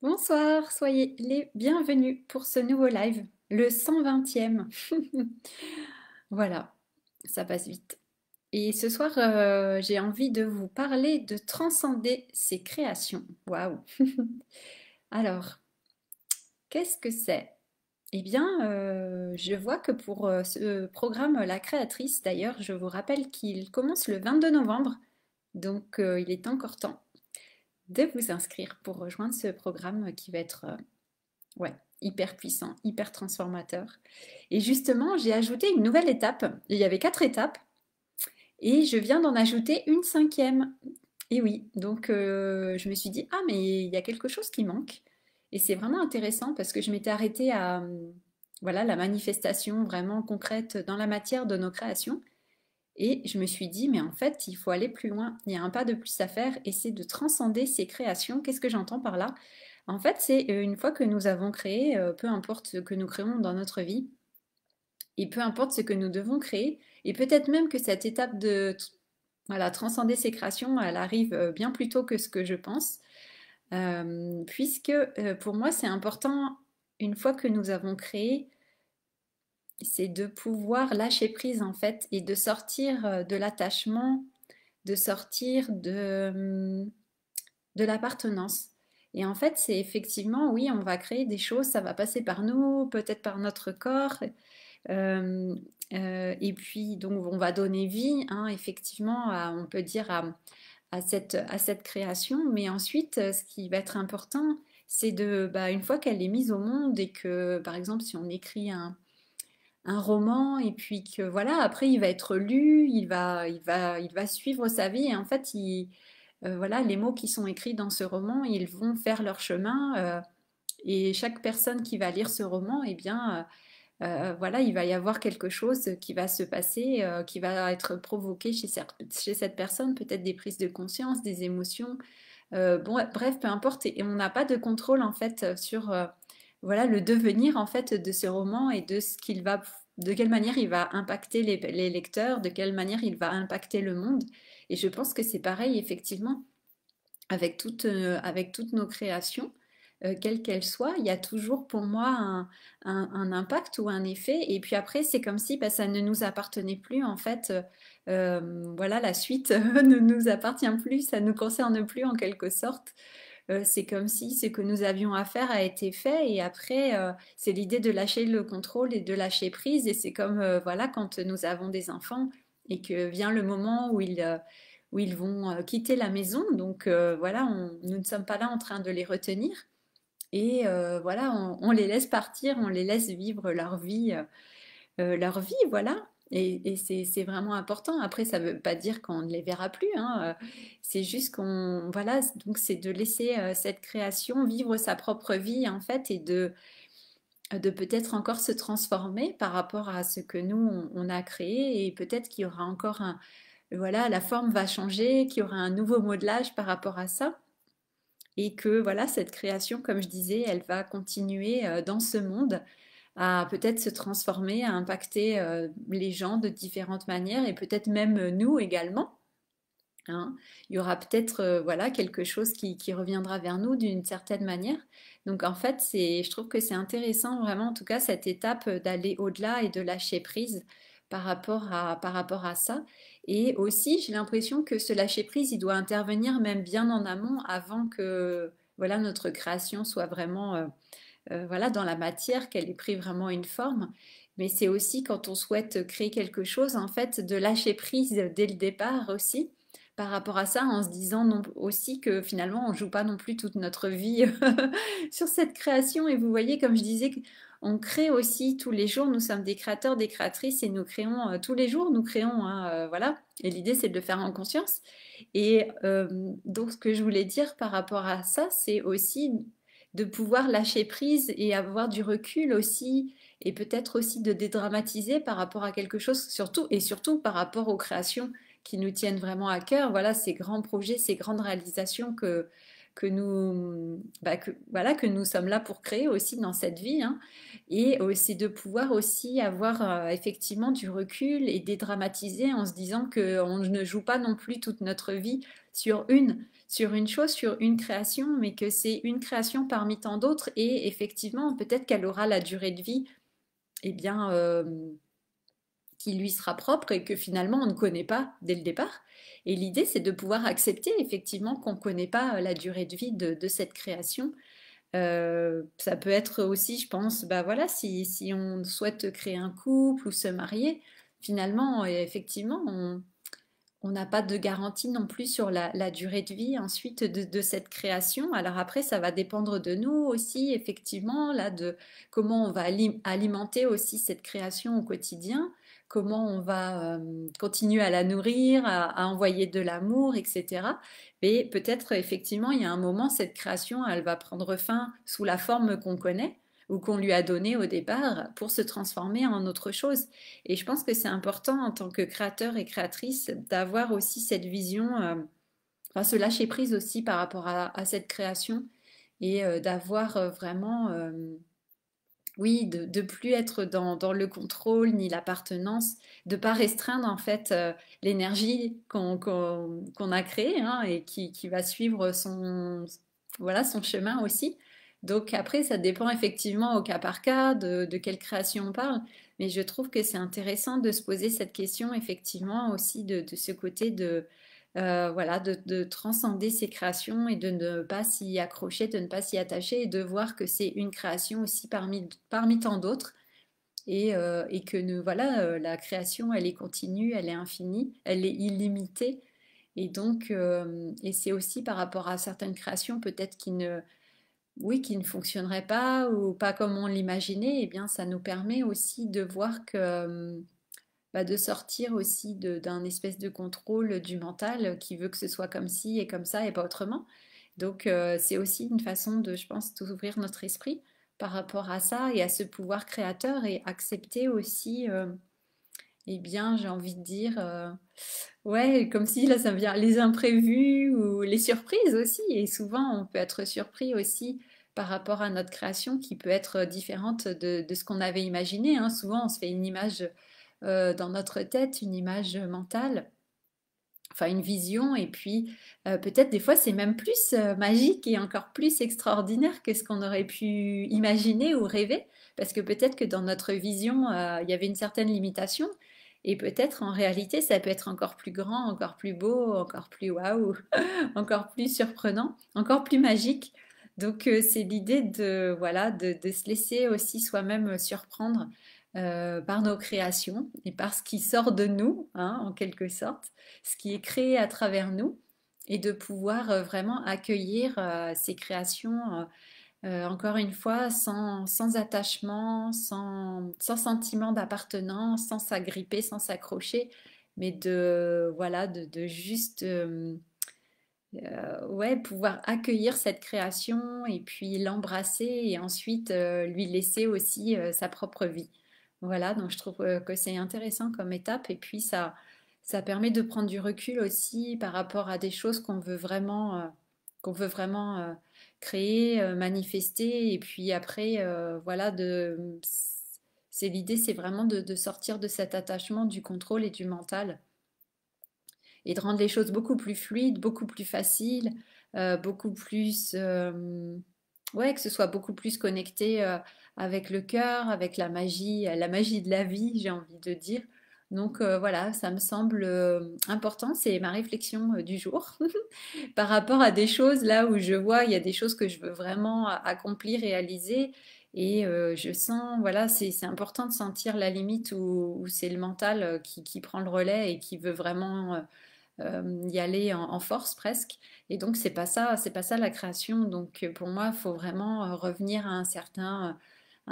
Bonsoir, soyez les bienvenus pour ce nouveau live, le 120e. Voilà, ça passe vite. Et ce soir, j'ai envie de vous parler de transcender ses créations. Waouh! Alors, qu'est-ce que c'est? Eh bien, je vois que pour ce programme La Créatrice, d'ailleurs, je vous rappelle qu'il commence le 22 novembre, donc il est encore temps de vous inscrire pour rejoindre ce programme qui va être ouais, hyper puissant, hyper transformateur. Et justement, j'ai ajouté une nouvelle étape. Il y avait 4 étapes et je viens d'en ajouter une cinquième. Et oui, donc je me suis dit, ah mais il y a quelque chose qui manque. Et c'est vraiment intéressant parce que je m'étais arrêtée à voilà, la manifestation vraiment concrète dans la matière de nos créations. Et je me suis dit, mais en fait, il faut aller plus loin. Il y a un pas de plus à faire et c'est de transcender ces créations. Qu'est-ce que j'entends par là? En fait, c'est une fois que nous avons créé, peu importe ce que nous créons dans notre vie, et peu importe ce que nous devons créer, et peut-être même que cette étape de voilà, transcender ces créations, elle arrive bien plus tôt que ce que je pense, puisque pour moi, c'est important, une fois que nous avons créé, c'est de pouvoir lâcher prise en fait, et de sortir de l'attachement, de sortir de l'appartenance. Et en fait, c'est effectivement, oui, on va créer des choses, ça va passer par nous, peut-être par notre corps. euh, et puis, donc, on va donner vie, hein, effectivement, on peut dire à cette création. Mais ensuite, ce qui va être important, c'est de, bah, une fois qu'elle est mise au monde et que, par exemple, si on écrit un roman et puis que voilà, après il va être lu, il va suivre sa vie et en fait, voilà, les mots qui sont écrits dans ce roman, ils vont faire leur chemin et chaque personne qui va lire ce roman, eh bien, voilà, il va y avoir quelque chose qui va se passer, qui va être provoqué chez cette personne, peut-être des prises de conscience, des émotions, bon, bref, peu importe. Et on n'a pas de contrôle en fait sur voilà le devenir en fait de ce roman et de ce qu'il va, de quelle manière il va impacter les lecteurs, de quelle manière il va impacter le monde. Et je pense que c'est pareil effectivement avec toutes nos créations, quelles qu'elles soient, il y a toujours pour moi un impact ou un effet. Et puis après, c'est comme si bah, ça ne nous appartenait plus. En fait, voilà, la suite ne nous appartient plus, ça ne nous concerne plus en quelque sorte. C'est comme si ce que nous avions à faire a été fait. Et après, c'est l'idée de lâcher le contrôle et de lâcher prise. Et c'est comme, voilà, quand nous avons des enfants et que vient le moment où ils vont quitter la maison. Donc voilà, nous ne sommes pas là en train de les retenir. Et voilà, on les laisse partir, on les laisse vivre leur vie, voilà. Et c'est vraiment important. Après, ça ne veut pas dire qu'on ne les verra plus, hein. C'est juste qu'on, voilà, donc c'est de laisser cette création vivre sa propre vie, en fait, et de peut-être encore se transformer par rapport à ce que nous, on a créé. Et peut-être qu'il y aura encore voilà, la forme va changer, qu'il y aura un nouveau modelage par rapport à ça et que voilà, cette création, comme je disais, elle va continuer dans ce monde à peut-être se transformer, à impacter les gens de différentes manières et peut-être même nous également. Hein. Il y aura peut-être voilà quelque chose qui reviendra vers nous d'une certaine manière. Donc en fait, je trouve que c'est intéressant vraiment, en tout cas, cette étape d'aller au-delà et de lâcher prise par rapport à ça. Et aussi, j'ai l'impression que ce lâcher prise, il doit intervenir même bien en amont, avant que voilà notre création soit vraiment voilà dans la matière, qu'elle ait pris vraiment une forme. Mais c'est aussi quand on souhaite créer quelque chose, en fait, de lâcher prise dès le départ aussi par rapport à ça, en se disant non, aussi que finalement on joue pas non plus toute notre vie sur cette création. Et vous voyez, comme je disais, on crée aussi tous les jours. Nous sommes des créateurs, des créatrices, et nous créons tous les jours. Nous créons, hein, voilà. Et l'idée, c'est de le faire en conscience. Et donc, ce que je voulais dire par rapport à ça, c'est aussi de pouvoir lâcher prise et avoir du recul aussi, et peut-être aussi de dédramatiser par rapport à quelque chose, surtout et surtout par rapport aux créations qui nous tiennent vraiment à cœur. Voilà, ces grands projets, ces grandes réalisations que voilà, que nous sommes là pour créer aussi dans cette vie, hein. Et c'est de pouvoir aussi avoir effectivement du recul et dédramatiser en se disant qu'on ne joue pas non plus toute notre vie sur sur une chose, sur une création, mais que c'est une création parmi tant d'autres et effectivement, peut-être qu'elle aura la durée de vie, eh bien, qui lui sera propre et que finalement on ne connaît pas dès le départ. Et l'idée, c'est de pouvoir accepter effectivement qu'on ne connaît pas la durée de vie de cette création. Ça peut être aussi, je pense, bah voilà, si on souhaite créer un couple ou se marier, finalement, effectivement, on n'a pas de garantie non plus sur la durée de vie ensuite de cette création. Alors après, ça va dépendre de nous aussi, effectivement, là, de comment on va alimenter aussi cette création au quotidien, comment on va continuer à la nourrir, à envoyer de l'amour, etc. Mais peut-être, effectivement, il y a un moment, cette création, elle va prendre fin sous la forme qu'on connaît ou qu'on lui a donnée au départ pour se transformer en autre chose. Et je pense que c'est important en tant que créateur et créatrice d'avoir aussi cette vision, enfin se lâcher prise aussi par rapport à cette création et d'avoir vraiment, oui, de plus être dans le contrôle ni l'appartenance, de pas restreindre en fait l'énergie qu'on a créée, hein, et qui va suivre voilà, son chemin aussi. Donc après, ça dépend effectivement au cas par cas de quelle création on parle, mais je trouve que c'est intéressant de se poser cette question effectivement aussi de ce côté voilà, de transcender ses créations et de ne pas s'y accrocher, de ne pas s'y attacher et de voir que c'est une création aussi parmi tant d'autres et que voilà, la création, elle est continue, elle est infinie, elle est illimitée. Et donc, et c'est aussi par rapport à certaines créations peut-être oui, qui ne fonctionneraient pas ou pas comme on l'imaginait, eh bien, ça nous permet aussi de voir que, bah, de sortir aussi d'un espèce de contrôle du mental qui veut que ce soit comme ci et comme ça et pas autrement. Donc c'est aussi une façon de, je pense, d'ouvrir notre esprit par rapport à ça et à ce pouvoir créateur et accepter aussi, eh bien, j'ai envie de dire, ouais, comme si là ça me vient, les imprévus ou les surprises aussi. Et souvent on peut être surpris aussi par rapport à notre création qui peut être différente de ce qu'on avait imaginé, hein. Souvent on se fait une image dans notre tête, une image mentale, enfin une vision, et puis peut-être des fois c'est même plus magique et encore plus extraordinaire que ce qu'on aurait pu imaginer ou rêver, parce que peut-être que dans notre vision, il y avait une certaine limitation, et peut-être en réalité ça peut être encore plus grand, encore plus beau, encore plus waouh, encore plus surprenant, encore plus magique. Donc c'est l'idée de voilà de se laisser aussi soi-même surprendre par nos créations et par ce qui sort de nous, hein, en quelque sorte, ce qui est créé à travers nous, et de pouvoir vraiment accueillir ces créations, encore une fois, sans attachement, sans sentiment d'appartenance, sans s'agripper, sans s'accrocher, mais voilà, de juste ouais, pouvoir accueillir cette création et puis l'embrasser et ensuite lui laisser aussi sa propre vie. Voilà, donc je trouve que c'est intéressant comme étape et puis ça permet de prendre du recul aussi par rapport à des choses qu'on veut vraiment créer, manifester et puis après, voilà, c'est l'idée, c'est vraiment de sortir de cet attachement du contrôle et du mental et de rendre les choses beaucoup plus fluides, beaucoup plus faciles, beaucoup plus, ouais, que ce soit beaucoup plus connecté avec le cœur, avec la magie de la vie, j'ai envie de dire. Donc voilà, ça me semble important, c'est ma réflexion du jour par rapport à des choses là où je vois, il y a des choses que je veux vraiment accomplir, réaliser. Et je sens, voilà, c'est important de sentir la limite où c'est le mental qui prend le relais et qui veut vraiment y aller en force presque. Et donc c'est pas ça la création. Donc pour moi, il faut vraiment revenir à un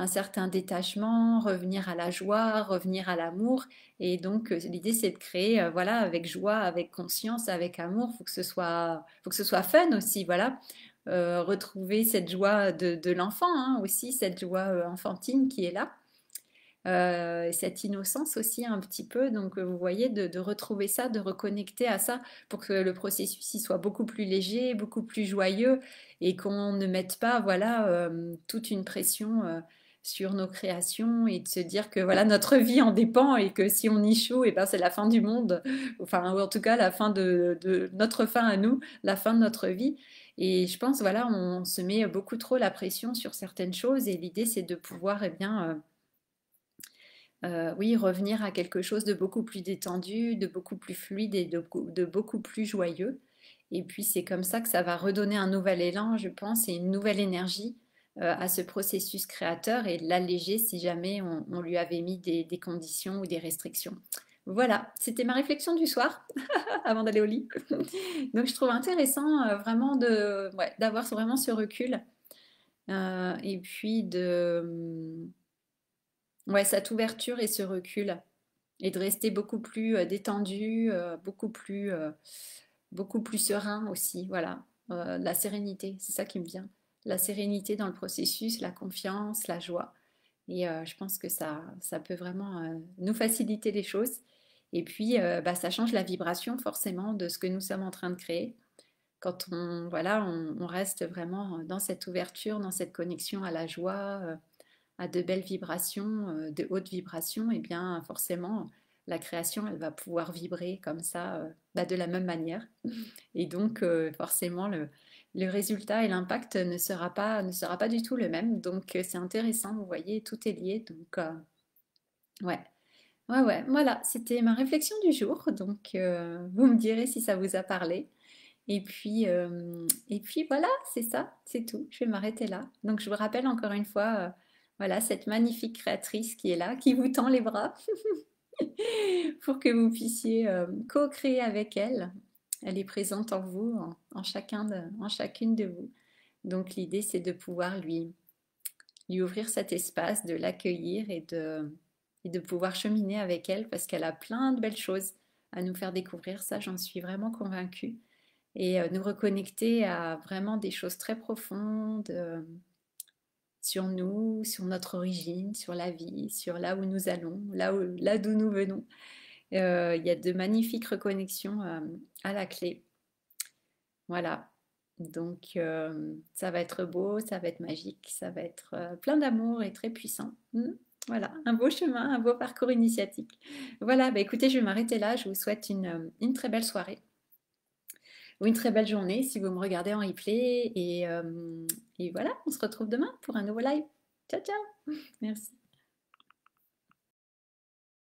certain détachement, revenir à la joie, revenir à l'amour. Et donc l'idée c'est de créer, voilà, avec joie, avec conscience, avec amour. Faut que ce soit fun aussi, voilà. Retrouver cette joie de l'enfant, hein, aussi, cette joie enfantine qui est là. cette innocence aussi un petit peu. Donc vous voyez, de retrouver ça, de reconnecter à ça pour que le processus il soit beaucoup plus léger, beaucoup plus joyeux et qu'on ne mette pas voilà toute une pression sur nos créations et de se dire que voilà notre vie en dépend et que si on échoue, et ben c'est la fin du monde, enfin ou en tout cas la fin de notre fin à nous, la fin de notre vie. Et je pense voilà on se met beaucoup trop la pression sur certaines choses et l'idée c'est de pouvoir eh bien oui, revenir à quelque chose de beaucoup plus détendu, de beaucoup plus fluide et de beaucoup plus joyeux. Et puis c'est comme ça que ça va redonner un nouvel élan, je pense, et une nouvelle énergie à ce processus créateur et l'alléger si jamais on lui avait mis des conditions ou des restrictions. Voilà, c'était ma réflexion du soir avant d'aller au lit. Donc je trouve intéressant vraiment ouais, d'avoir vraiment ce recul et puis ouais, cette ouverture et ce recul et de rester beaucoup plus détendu, beaucoup plus serein aussi. Voilà, la sérénité, c'est ça qui me vient. La sérénité dans le processus, la confiance, la joie. Et je pense que ça peut vraiment nous faciliter les choses. Et puis, bah, ça change la vibration forcément de ce que nous sommes en train de créer. Quand voilà, on reste vraiment dans cette ouverture, dans cette connexion à la joie, à de belles vibrations, de hautes vibrations, et bien forcément, la création, elle va pouvoir vibrer comme ça, bah, de la même manière. Et donc, forcément, le résultat et l'impact ne sera pas du tout le même. Donc, c'est intéressant, vous voyez, tout est lié. Donc, ouais. Ouais, ouais, voilà, c'était ma réflexion du jour. Donc, vous me direz si ça vous a parlé. Et puis voilà, c'est ça, c'est tout. Je vais m'arrêter là. Donc je vous rappelle encore une fois, voilà, cette magnifique créatrice qui est là, qui vous tend les bras pour que vous puissiez co-créer avec elle. Elle est présente en vous, en chacune de vous. Donc l'idée, c'est de pouvoir lui ouvrir cet espace, de l'accueillir et de pouvoir cheminer avec elle parce qu'elle a plein de belles choses à nous faire découvrir. Ça, j'en suis vraiment convaincue et nous reconnecter à vraiment des choses très profondes sur nous, sur notre origine, sur la vie, sur là où nous allons, là d'où nous venons. Il y a de magnifiques reconnexions à la clé. Voilà. Donc ça va être beau, ça va être magique, ça va être plein d'amour et très puissant. Voilà, un beau chemin, un beau parcours initiatique. Voilà, bah écoutez, je vais m'arrêter là. Je vous souhaite une très belle soirée ou une très belle journée si vous me regardez en replay. Et voilà, on se retrouve demain pour un nouveau live. Ciao, ciao. Merci.